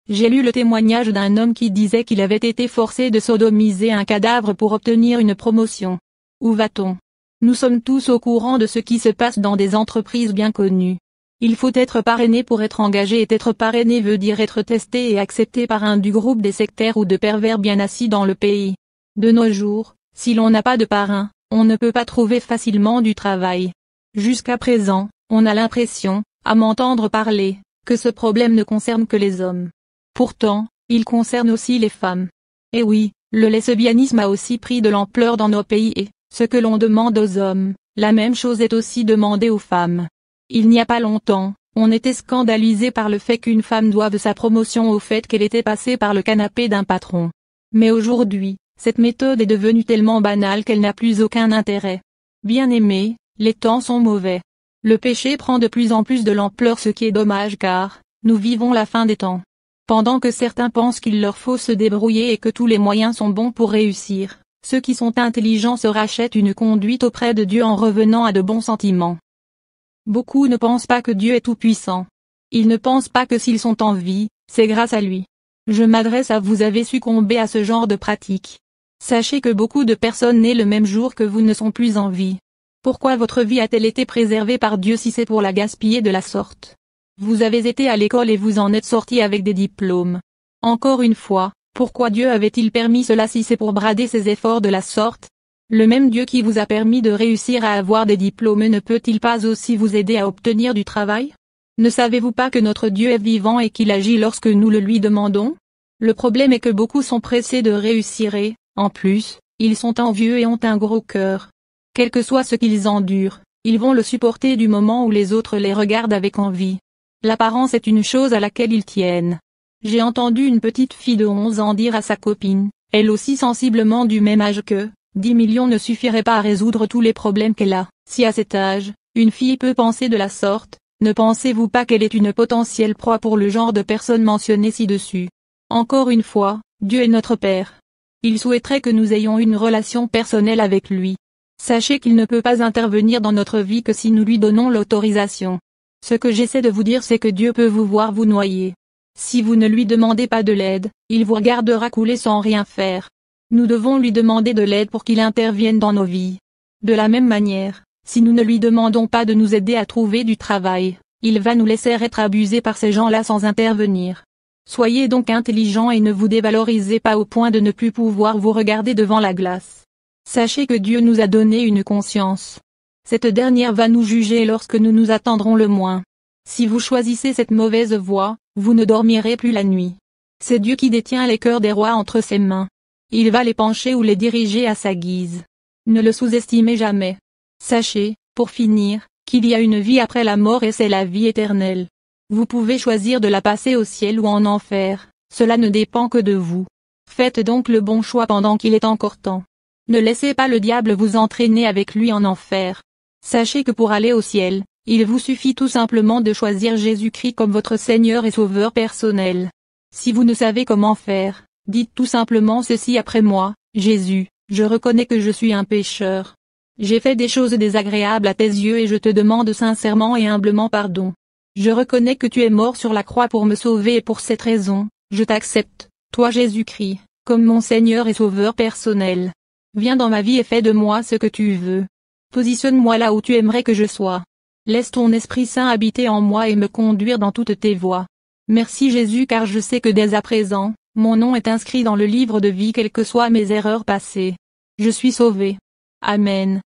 J'ai lu le témoignage d'un homme qui disait qu'il avait été forcé de sodomiser un cadavre pour obtenir une promotion. Où va-t-on? Nous sommes tous au courant de ce qui se passe dans des entreprises bien connues. Il faut être parrainé pour être engagé et être parrainé veut dire être testé et accepté par un du groupe des sectaires ou de pervers bien assis dans le pays. De nos jours, si l'on n'a pas de parrain, on ne peut pas trouver facilement du travail. Jusqu'à présent, on a l'impression, à m'entendre parler, que ce problème ne concerne que les hommes. Pourtant, il concerne aussi les femmes. Et oui, le lesbianisme a aussi pris de l'ampleur dans nos pays et, ce que l'on demande aux hommes, la même chose est aussi demandée aux femmes. Il n'y a pas longtemps, on était scandalisé par le fait qu'une femme doive sa promotion au fait qu'elle était passée par le canapé d'un patron. Mais aujourd'hui, cette méthode est devenue tellement banale qu'elle n'a plus aucun intérêt. Bien-aimés, les temps sont mauvais. Le péché prend de plus en plus de l'ampleur, ce qui est dommage car, nous vivons la fin des temps. Pendant que certains pensent qu'il leur faut se débrouiller et que tous les moyens sont bons pour réussir, ceux qui sont intelligents se rachètent une conduite auprès de Dieu en revenant à de bons sentiments. Beaucoup ne pensent pas que Dieu est tout-puissant. Ils ne pensent pas que s'ils sont en vie, c'est grâce à lui. Je m'adresse à vous, avez succombé à ce genre de pratique. Sachez que beaucoup de personnes nées le même jour que vous ne sont plus en vie. Pourquoi votre vie a-t-elle été préservée par Dieu si c'est pour la gaspiller de la sorte? Vous avez été à l'école et vous en êtes sorti avec des diplômes. Encore une fois, pourquoi Dieu avait-il permis cela si c'est pour brader ses efforts de la sorte? Le même Dieu qui vous a permis de réussir à avoir des diplômes ne peut-il pas aussi vous aider à obtenir du travail? Ne savez-vous pas que notre Dieu est vivant et qu'il agit lorsque nous le lui demandons? Le problème est que beaucoup sont pressés de réussir et, en plus, ils sont envieux et ont un gros cœur. Quel que soit ce qu'ils endurent, ils vont le supporter du moment où les autres les regardent avec envie. L'apparence est une chose à laquelle ils tiennent. J'ai entendu une petite fille de 11 ans dire à sa copine, elle aussi sensiblement du même âge que, 10 millions ne suffiraient pas à résoudre tous les problèmes qu'elle a. Si à cet âge, une fille peut penser de la sorte, ne pensez-vous pas qu'elle est une potentielle proie pour le genre de personnes mentionnées ci-dessus? Encore une fois, Dieu est notre Père. Il souhaiterait que nous ayons une relation personnelle avec lui. Sachez qu'il ne peut pas intervenir dans notre vie que si nous lui donnons l'autorisation. Ce que j'essaie de vous dire c'est que Dieu peut vous voir vous noyer. Si vous ne lui demandez pas de l'aide, il vous regardera couler sans rien faire. Nous devons lui demander de l'aide pour qu'il intervienne dans nos vies. De la même manière, si nous ne lui demandons pas de nous aider à trouver du travail, il va nous laisser être abusés par ces gens-là sans intervenir. Soyez donc intelligents et ne vous dévalorisez pas au point de ne plus pouvoir vous regarder devant la glace. Sachez que Dieu nous a donné une conscience. Cette dernière va nous juger lorsque nous nous attendrons le moins. Si vous choisissez cette mauvaise voie, vous ne dormirez plus la nuit. C'est Dieu qui détient les cœurs des rois entre ses mains. Il va les pencher ou les diriger à sa guise. Ne le sous-estimez jamais. Sachez, pour finir, qu'il y a une vie après la mort et c'est la vie éternelle. Vous pouvez choisir de la passer au ciel ou en enfer, cela ne dépend que de vous. Faites donc le bon choix pendant qu'il est encore temps. Ne laissez pas le diable vous entraîner avec lui en enfer. Sachez que pour aller au ciel, il vous suffit tout simplement de choisir Jésus-Christ comme votre Seigneur et Sauveur personnel. Si vous ne savez comment faire, dites tout simplement ceci après moi: Jésus, je reconnais que je suis un pécheur. J'ai fait des choses désagréables à tes yeux et je te demande sincèrement et humblement pardon. Je reconnais que tu es mort sur la croix pour me sauver et pour cette raison, je t'accepte, toi Jésus-Christ, comme mon Seigneur et Sauveur personnel. Viens dans ma vie et fais de moi ce que tu veux. Positionne-moi là où tu aimerais que je sois. Laisse ton Esprit Saint habiter en moi et me conduire dans toutes tes voies. Merci Jésus car je sais que dès à présent, mon nom est inscrit dans le livre de vie quelles que soient mes erreurs passées. Je suis sauvé. Amen.